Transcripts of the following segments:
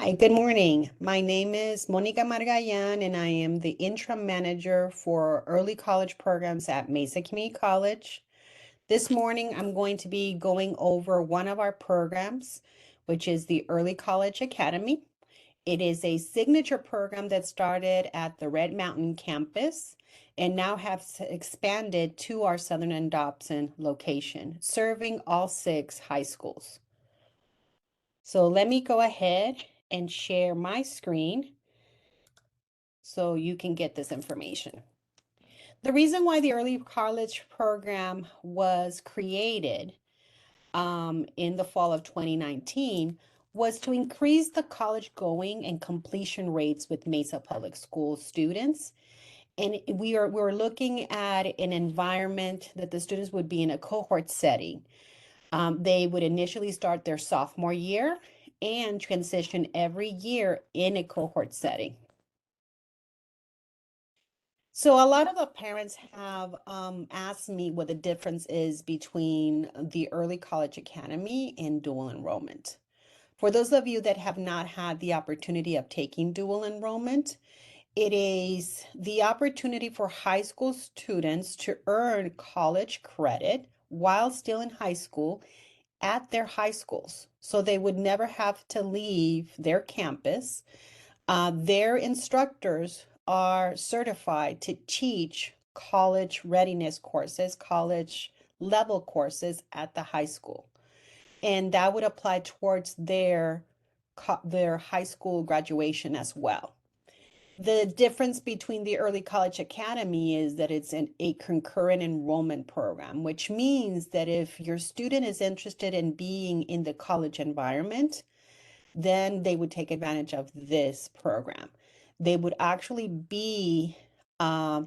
Hi, good morning. My name is Monica Margayan, and I am the interim manager for early college programs at Mesa Community College. This morning, I'm going to be going over one of our programs, which is the Early College Academy. It is a signature program that started at the Red Mountain campus and now has expanded to our Southern and Dobson location, serving all 6 high schools. So let me go ahead and share my screen so you can get this information. The reason why the early college program was created in the fall of 2019 was to increase the college going and completion rates with Mesa Public School students. And we're looking at an environment that the students would be in a cohort setting. They would initially start their sophomore year and transition every year in a cohort setting. So a lot of the parents have asked me what the difference is between the Early College Academy and dual enrollment. For those of you that have not had the opportunity of taking dual enrollment, it is the opportunity for high school students to earn college credit while still in high school at their high schools. So they would never have to leave their campus. Their instructors are certified to teach college readiness courses, college level courses at the high school. And that would apply towards their high school graduation as well. The difference between the Early College Academy is that it's a concurrent enrollment program, which means that if your student is interested in being in the college environment, then they would take advantage of this program. They would actually be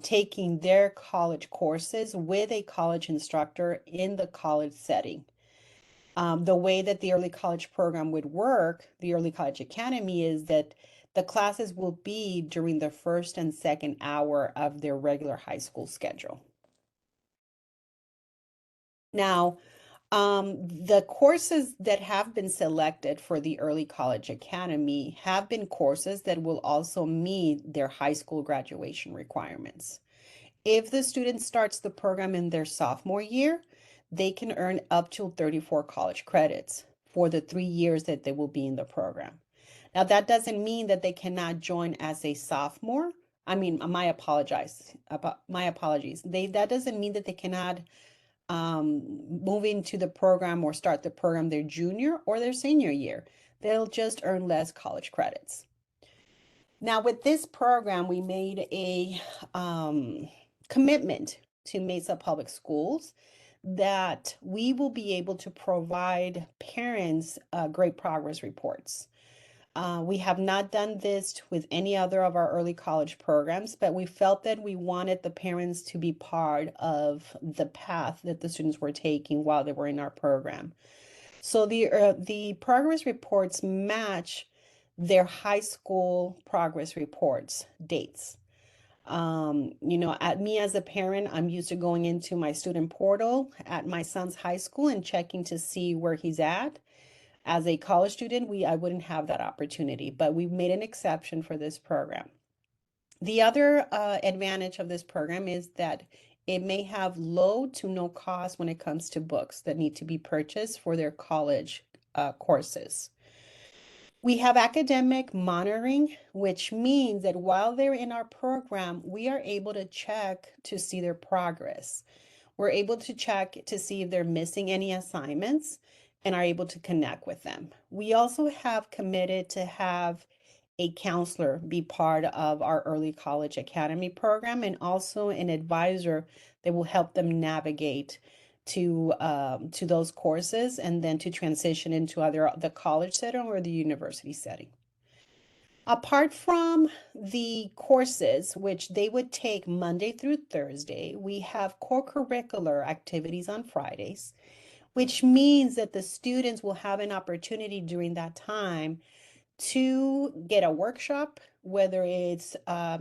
taking their college courses with a college instructor in the college setting. The way that the early college program would work, the early college academy, is that the classes will be during the first and second hour of their regular high school schedule. Now, the courses that have been selected for the Early College Academy have been courses that will also meet their high school graduation requirements. If the student starts the program in their sophomore year, they can earn up to 34 college credits for the 3 years that they will be in the program. Now, that doesn't mean that they cannot join as a sophomore. I mean, my apologies. That doesn't mean that they cannot move into the program or start the program their junior or their senior year. They'll just earn less college credits. Now, with this program, we made a commitment to Mesa Public Schools that we will be able to provide parents great progress reports. We have not done this with any other of our early college programs, but we felt that we wanted the parents to be part of the path that the students were taking while they were in our program. So the progress reports match their high school progress reports dates. At me as a parent, I'm used to going into my student portal at my son's high school and checking to see where he's at. As a college student, I wouldn't have that opportunity, but we've made an exception for this program. The other advantage of this program is that it may have low to no cost when it comes to books that need to be purchased for their college courses. We have academic monitoring, which means that while they're in our program, we are able to check to see their progress. We're able to check to see if they're missing any assignments and are able to connect with them. We also have committed to have a counselor be part of our early college academy program and also an advisor that will help them navigate to those courses and then to transition into either the college setting or the university setting. Apart from the courses, which they would take Monday through Thursday, we have co-curricular activities on Fridays, which means that the students will have an opportunity during that time to get a workshop, whether it's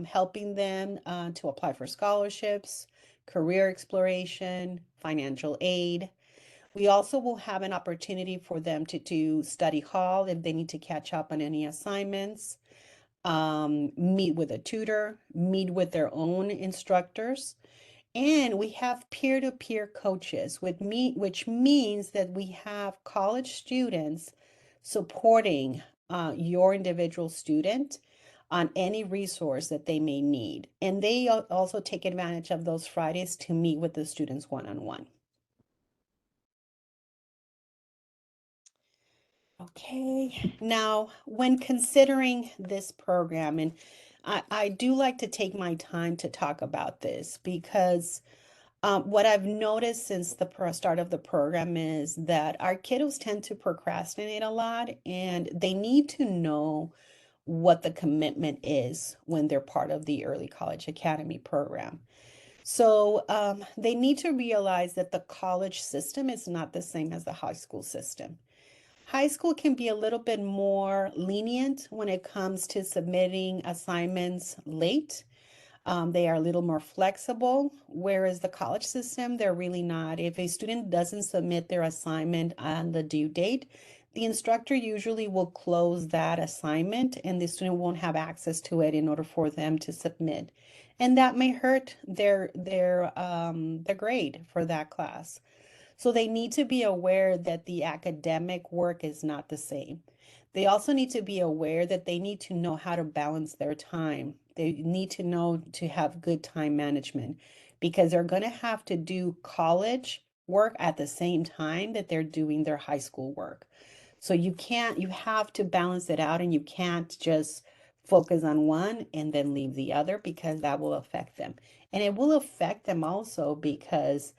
helping them to apply for scholarships, career exploration, financial aid. We also will have an opportunity for them to do study hall if they need to catch up on any assignments, meet with a tutor, meet with their own instructors. And we have peer-to-peer coaches, which means that we have college students supporting your individual student on any resource that they may need. And they also take advantage of those Fridays to meet with the students one-on-one. Okay, now when considering this program, and I do like to take my time to talk about this because what I've noticed since the start of the program is that our kiddos tend to procrastinate a lot, and they need to know what the commitment is when they're part of the Early College Academy program. So they need to realize that the college system is not the same as the high school system. High school can be a little bit more lenient when it comes to submitting assignments late. They are a little more flexible, whereas the college system, they're really not. If a student doesn't submit their assignment on the due date, the instructor usually will close that assignment and the student won't have access to it in order for them to submit. And that may hurt their grade for that class. So they need to be aware that the academic work is not the same. They also need to be aware that they need to know how to balance their time. They need to know to have good time management because they're going to have to do college work at the same time that they're doing their high school work. So you have to balance it out and you can't just focus on one and then leave the other because that will affect them. And it will affect them also because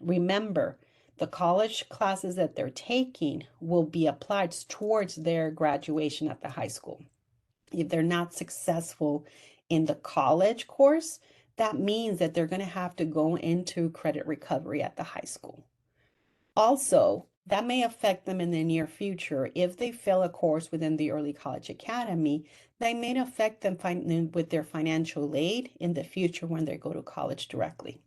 remember, the college classes that they're taking will be applied towards their graduation at the high school. If they're not successful in the college course, that means that they're going to have to go into credit recovery at the high school. Also, that may affect them in the near future. If they fail a course within the early college academy, that may affect them with their financial aid in the future when they go to college directly.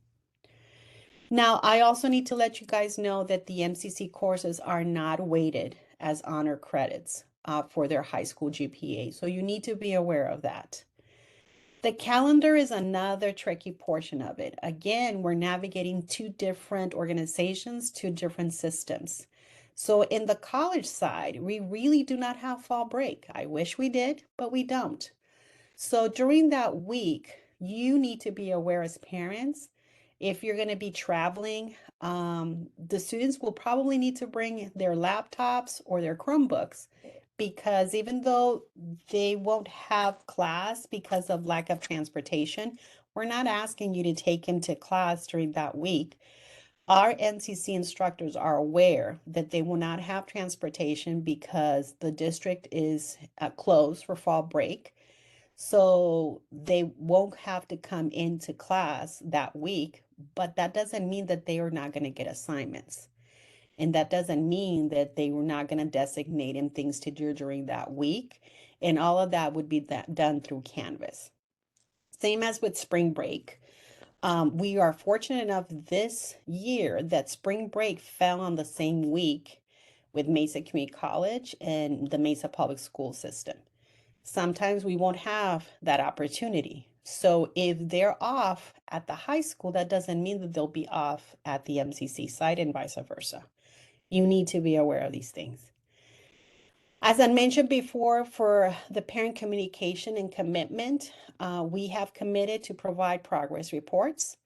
Now, I also need to let you guys know that the MCC courses are not weighted as honor credits for their high school GPA, so you need to be aware of that. The calendar is another tricky portion of it. Again, we're navigating two different organizations, two different systems. So in the college side, we really do not have fall break. I wish we did, but we don't. So during that week, you need to be aware as parents. If you're going to be traveling, the students will probably need to bring their laptops or their Chromebooks because even though they won't have class because of lack of transportation, we're not asking you to take them to class during that week. Our NCC instructors are aware that they will not have transportation because the district is closed for fall break. So they won't have to come into class that week, but that doesn't mean that they are not going to get assignments. And that doesn't mean that they were not going to designate him things to do during that week. And all of that would be done through Canvas. Same as with spring break. We are fortunate enough this year that spring break fell on the same week with Mesa Community College and the Mesa Public School System. Sometimes we won't have that opportunity. So if they're off at the high school, that doesn't mean that they'll be off at the MCC site and vice versa. You need to be aware of these things. As I mentioned before, for the parent communication and commitment, we have committed to provide progress reports.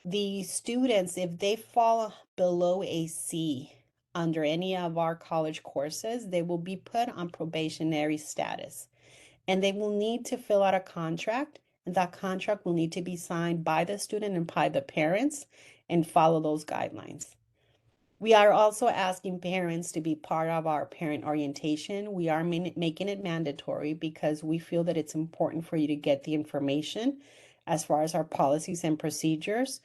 The students, if they fall below a C under any of our college courses, they will be put on probationary status and they will need to fill out a contract, and that contract will need to be signed by the student and by the parents and follow those guidelines. We are also asking parents to be part of our parent orientation. We are making it mandatory because we feel that it's important for you to get the information as far as our policies and procedures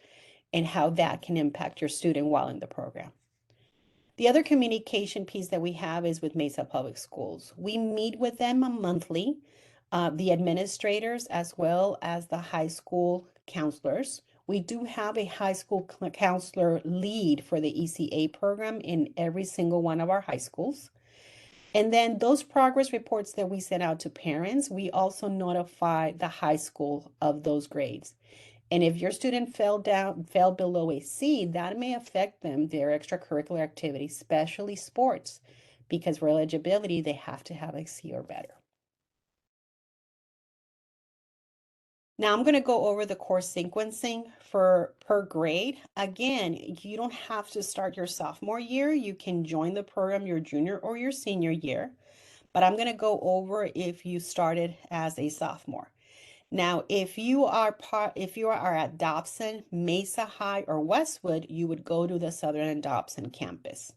and how that can impact your student while in the program. The other communication piece that we have is with Mesa Public Schools. We meet with them monthly, the administrators as well as the high school counselors. We do have a high school counselor lead for the ECA program in every single one of our high schools. And then those progress reports that we send out to parents, we also notify the high school of those grades. And if your student fell below a C, that may affect them, their extracurricular activities, especially sports, because for eligibility, they have to have a C or better. Now I'm going to go over the course sequencing for per grade. Again, you don't have to start your sophomore year. You can join the program your junior or your senior year, but I'm going to go over if you started as a sophomore. Now, if you are at Dobson, Mesa High, or Westwood, you would go to the Southern and Dobson campus.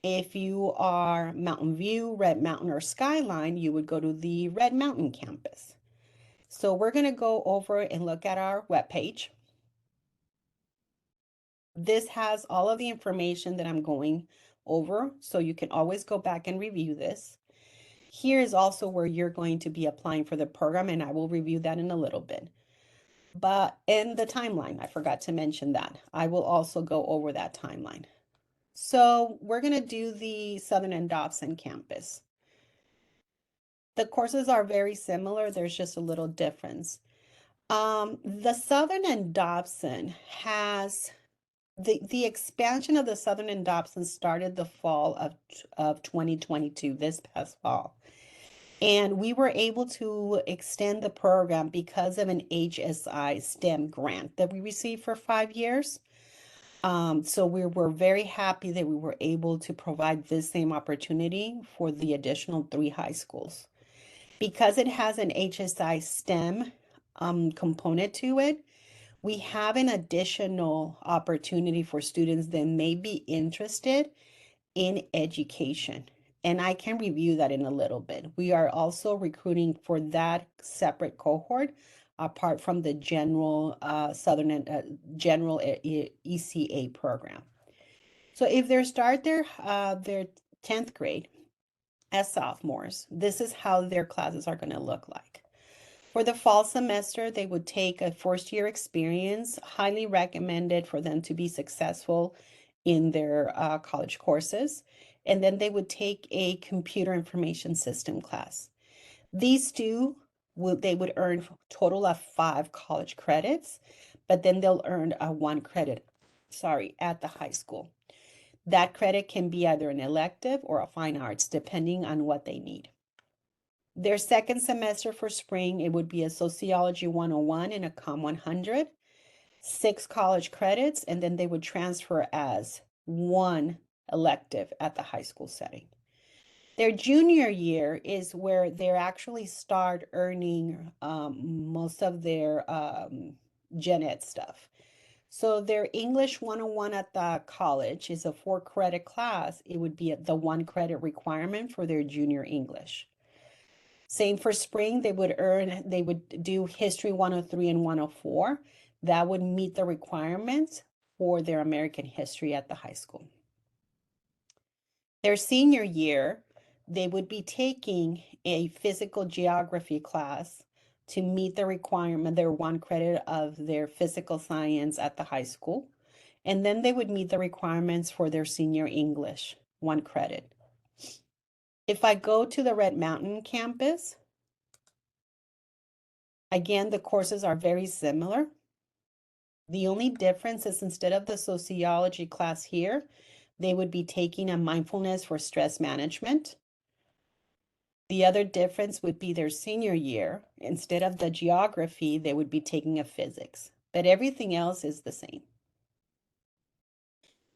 If you are Mountain View, Red Mountain, or Skyline, you would go to the Red Mountain campus. So we're going to go over and look at our webpage. This has all of the information that I'm going over, so you can always go back and review this. Here is also where you're going to be applying for the program, and I will review that in a little bit. But in the timeline, I forgot to mention that. I will also go over that timeline. So we're going to do the Southern and Dobson campus. The courses are very similar. There's just a little difference. The Southern and Dobson has the expansion of the Southern and Dobson started the fall of 2022, this past fall. And we were able to extend the program because of an HSI STEM grant that we received for 5 years. So we were very happy that we were able to provide this same opportunity for the additional 3 high schools. Because it has an HSI STEM component to it, we have an additional opportunity for students that may be interested in education. And I can review that in a little bit. We are also recruiting for that separate cohort, apart from the general Southern and general ECA program. So if they start their 10th grade as sophomores, this is how their classes are going to look like. For the fall semester, they would take a first year experience, highly recommended for them to be successful in their college courses. And then they would take a computer information system class. These two, they would earn a total of 5 college credits, but then they'll earn a 1 credit, at the high school. That credit can be either an elective or a fine arts, depending on what they need. Their second semester for spring, it would be a Sociology 101 and a Com 100, 6 college credits, and then they would transfer as 1 elective at the high school setting. Their junior year is where they actually start earning most of their gen ed stuff. So their English 101 at the college is a 4 credit class. It would be the 1 credit requirement for their junior English. Same for spring, they would do History 103 and 104. That would meet the requirements for their American history at the high school. Their senior year, they would be taking a physical geography class to meet the requirement, their 1 credit of their physical science at the high school. And then they would meet the requirements for their senior English, 1 credit. If I go to the Red Mountain campus, again, the courses are very similar. The only difference is instead of the sociology class here, they would be taking a mindfulness for stress management. The other difference would be their senior year. Instead of the geography, they would be taking a physics, but everything else is the same.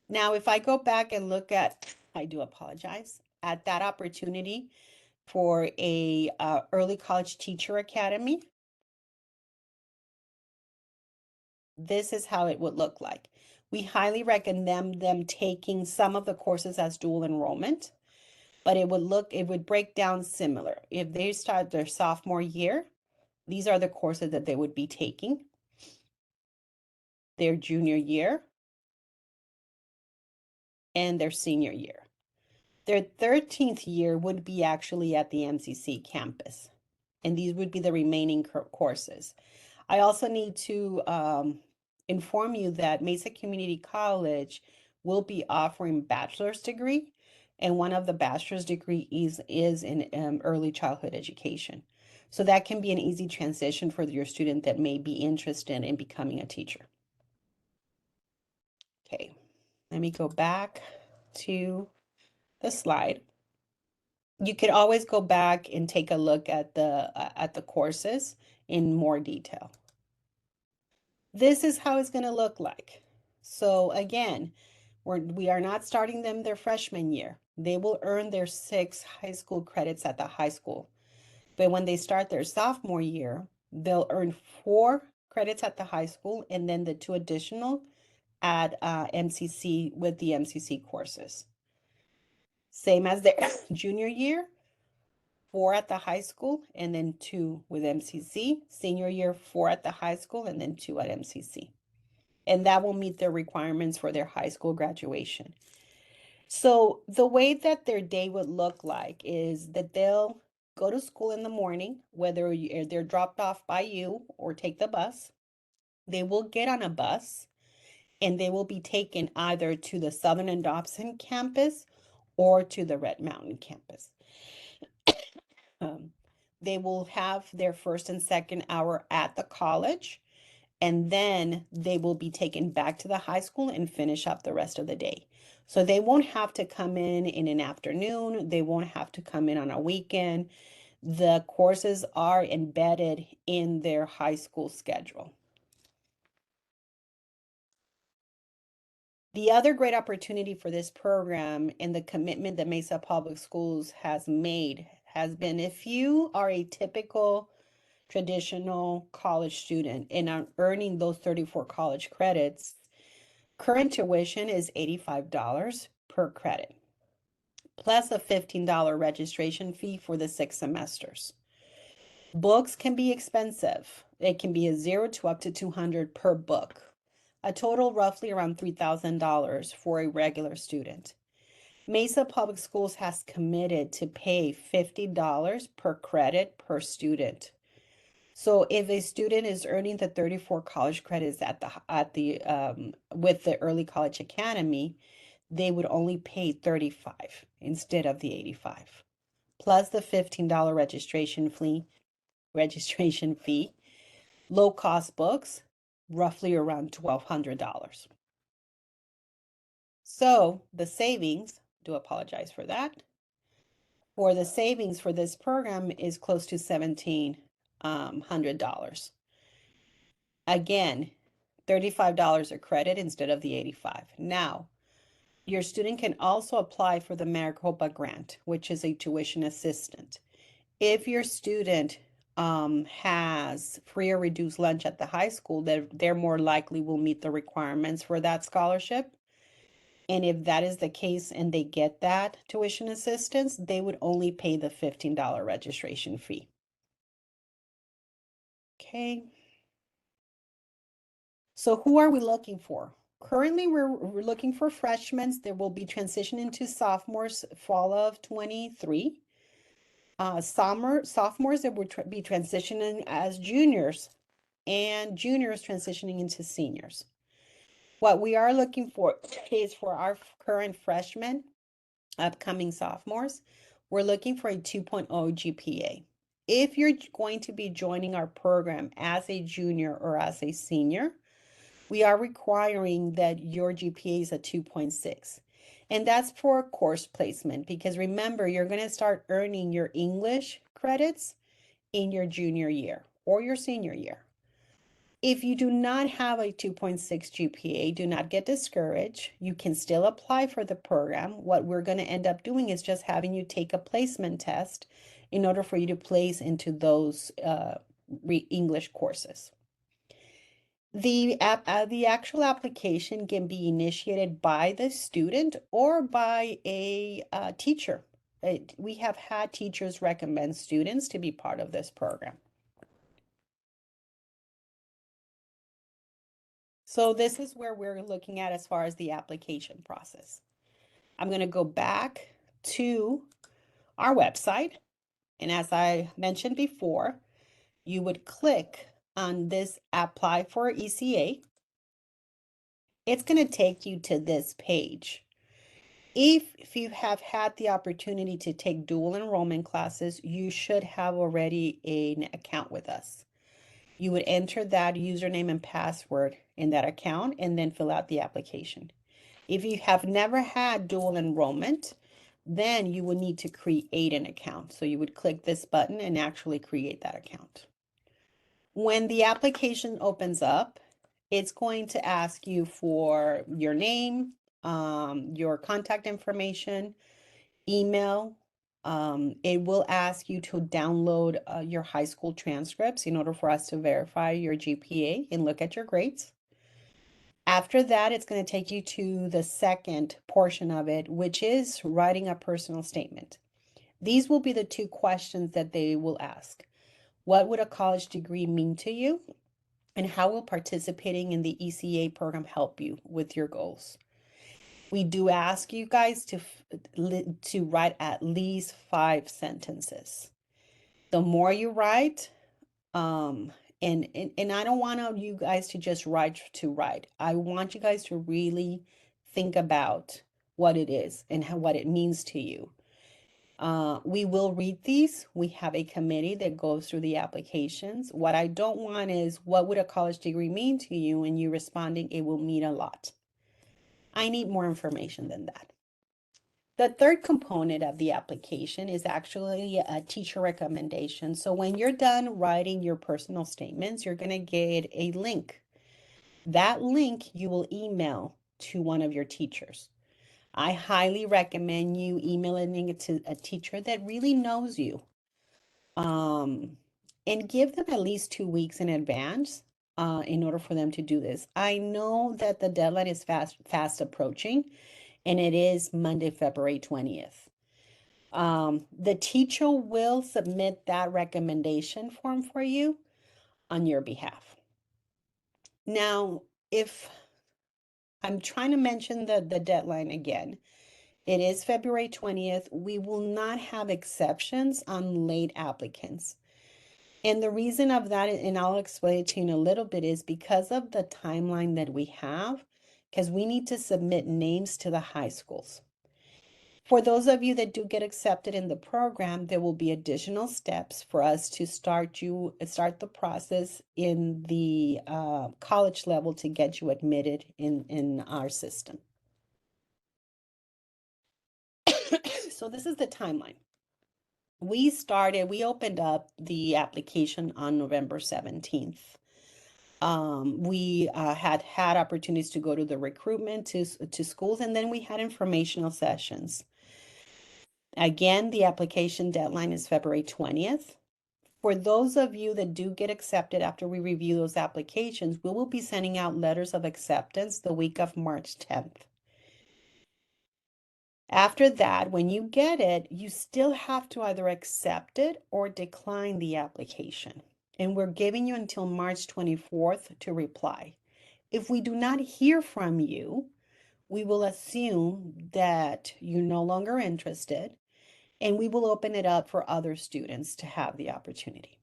Now, if I go back and look at, I do apologize, at that opportunity for a early college teacher academy, this is how it would look like. We highly recommend them taking some of the courses as dual enrollment, but it would break down similar. If they start their sophomore year, these are the courses that they would be taking. Their junior year and their senior year. Their 13th year would be actually at the MCC campus, and these would be the remaining courses. I also need to inform you that Mesa Community College will be offering bachelor's degree, and one of the bachelor's degree is in early childhood education. So that can be an easy transition for your student that may be interested in becoming a teacher. Okay, let me go back to the slide. You could always go back and take a look at the courses in more detail. This is how it's going to look like. So again, we are not starting them their freshman year. They will earn their 6 high school credits at the high school. But when they start their sophomore year, they'll earn 4 credits at the high school and then the 2 additional at MCC with the MCC courses. Same as their junior year, 4 at the high school and then 2 with MCC. Senior year, 4 at the high school and then 2 at MCC. And that will meet their requirements for their high school graduation. So the way that their day would look like is that they'll go to school in the morning, whether they're dropped off by you or take the bus. They will get on a bus and they will be taken either to the Southern and Dobson campus or to the Red Mountain campus. They will have their first and second hour at the college, and then they will be taken back to the high school and finish up the rest of the day. So they won't have to come in an afternoon. They won't have to come in on a weekend. The courses are embedded in their high school schedule. The other great opportunity for this program and the commitment that Mesa Public Schools has made has been if you are a typical traditional college student and are earning those 34 college credits, current tuition is $85 per credit, plus a $15 registration fee for the 6 semesters. Books can be expensive. It can be a 0 to up to 200 per book, a total roughly around $3,000 for a regular student. Mesa Public Schools has committed to pay $50 per credit per student. So if a student is earning the 34 college credits at the with the Early College Academy, they would only pay 35 instead of the 85, plus the $15 registration fee, low cost books, roughly around $1,200. So the savings, do apologize for that, for the savings for this program is close to $1,700. Again, $35 a credit instead of the 85. Now, your student can also apply for the Maricopa grant, which is a tuition assistant. If your student has free or reduced lunch at the high school, they're more likely will meet the requirements for that scholarship. And if that is the case and they get that tuition assistance, they would only pay the $15 registration fee. Okay. So who are we looking for? Currently, we're looking for freshmen. There will be transitioning to sophomores fall of 23. Sophomores that would be transitioning as juniors, and juniors transitioning into seniors. What we are looking for is for our current freshmen, upcoming sophomores, we're looking for a 2.0 GPA. If you're going to be joining our program as a junior or as a senior, we are requiring that your GPA is a 2.6. And that's for course placement because remember, you're going to start earning your English credits in your junior year or your senior year. If you do not have a 2.6 GPA, do not get discouraged. You can still apply for the program. What we're going to end up doing is just having you take a placement test in order for you to place into those English courses. The actual application can be initiated by the student or by a teacher. We have had teachers recommend students to be part of this program. So this is where we're looking at as far as the application process. I'm going to go back to our website. And as I mentioned before, you would click on this apply for ECA. it's going to take you to this page. If you have had the opportunity to take dual enrollment classes, you should have already an account with us. You would enter that username and password in that account and then fill out the application. If you have never had dual enrollment, then you would need to create an account. So you would click this button and actually create that account. When the application opens up, it's going to ask you for your name, your contact information, email. It will ask you to download your high school transcripts in order for us to verify your GPA and look at your grades. After that, it's going to take you to the second portion of it, which is writing a personal statement. These will be the two questions that they will ask. What would a college degree mean to you? And how will participating in the ECA program help you with your goals? We do ask you guys to write at least 5 sentences. The more you write, um, and I don't want you guys to just write to write. I want you guys to really think about what it is and what it means to you. We will read these. We have a committee that goes through the applications. What I don't want is, what would a college degree mean to you? And you responding, it will mean a lot. I need more information than that. The third component of the application is actually a teacher recommendation. So when you're done writing your personal statements, you're going to get a link. That link you will email to one of your teachers. I highly recommend you emailing it to a teacher that really knows you. Um, and give them at least 2 weeks in advance in order for them to do this. I know that the deadline is fast approaching, and it is Monday, February 20th. The teacher will submit that recommendation form for you on your behalf. Now, if I'm trying to mention the deadline again, it is February 20th. We will not have exceptions on late applicants. And the reason of that, and I'll explain it to you in a little bit, is because of the timeline that we have, because we need to submit names to the high schools. For those of you that do get accepted in the program, there will be additional steps for us to start the process in the college level to get you admitted in our system. So this is the timeline. We opened up the application on November 17th. We had opportunities to go to the recruitment to schools, and then we had informational sessions. Again, the application deadline is February 20th. For those of you that do get accepted after we review those applications, we will be sending out letters of acceptance the week of March 10th. After that, when you get it, you still have to either accept it or decline the application. And we're giving you until March 24th to reply. If we do not hear from you, we will assume that you're no longer interested, and we will open it up for other students to have the opportunity.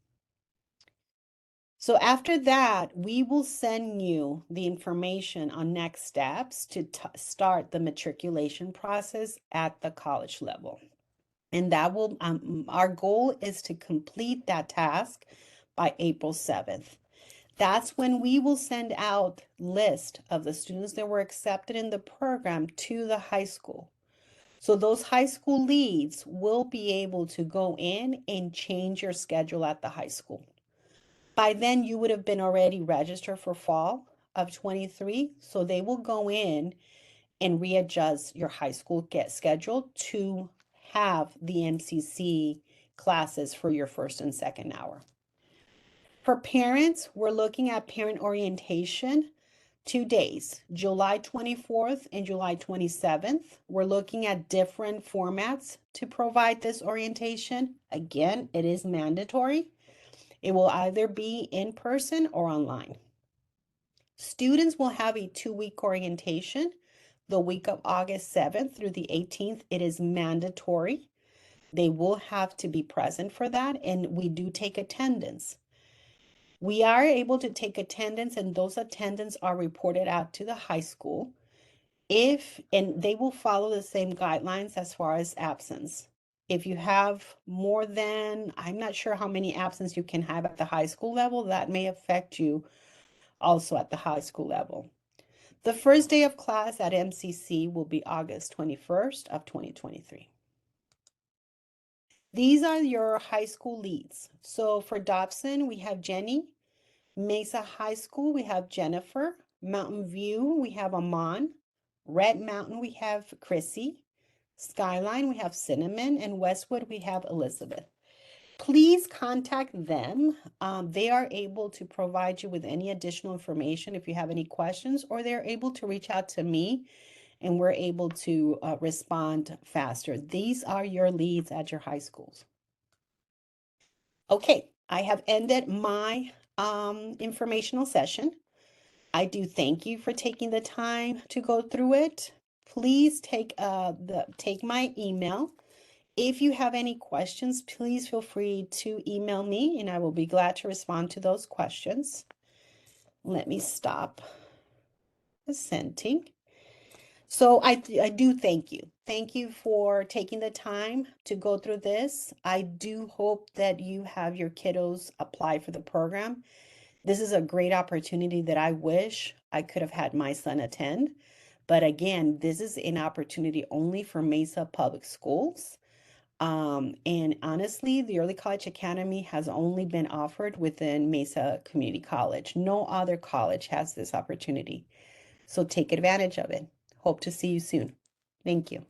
So after that, we will send you the information on next steps to start the matriculation process at the college level. And that will, our goal is to complete that task by April 7th. That's when we will send out list of the students that were accepted in the program to the high school. So those high school leads will be able to go in and change your schedule at the high school. By then, you would have been already registered for fall of 23. So they will go in and readjust your high school schedule to have the MCC classes for your first and second hour. For parents, we're looking at parent orientation 2 days, July 24th and July 27th. We're looking at different formats to provide this orientation. Again, it is mandatory. It will either be in person or online. Students will have a 2-week orientation the week of August 7th through the 18th. It is mandatory. They will have to be present for that, and we do take attendance. We are able to take attendance, and those attendance are reported out to the high school. And they will follow the same guidelines as far as absence. If you have more than, I'm not sure how many absence you can have at the high school level, that may affect you also at the high school level. The first day of class at MCC will be August 21st of 2023. These are your high school leads. So for Dobson, we have Jenny. Mesa High School, we have Jennifer. Mountain View, we have Amon. Red Mountain, we have Chrissy. Skyline, we have Cinnamon. And Westwood, we have Elizabeth. Please contact them. They are able to provide you with any additional information if you have any questions, or they're able to reach out to me and we're able to respond faster. These are your leads at your high schools. Okay, I have ended my informational session. I do thank you for taking the time to go through it. Please take my email. If you have any questions, please feel free to email me and I will be glad to respond to those questions. Let me stop presenting. So I do thank you. Thank you for taking the time to go through this. I do hope that you have your kiddos apply for the program. This is a great opportunity that I wish I could have had my son attend. But again, this is an opportunity only for Mesa Public Schools. And honestly, the Early College Academy has only been offered within Mesa Community College. No other college has this opportunity. So take advantage of it. Hope to see you soon. Thank you.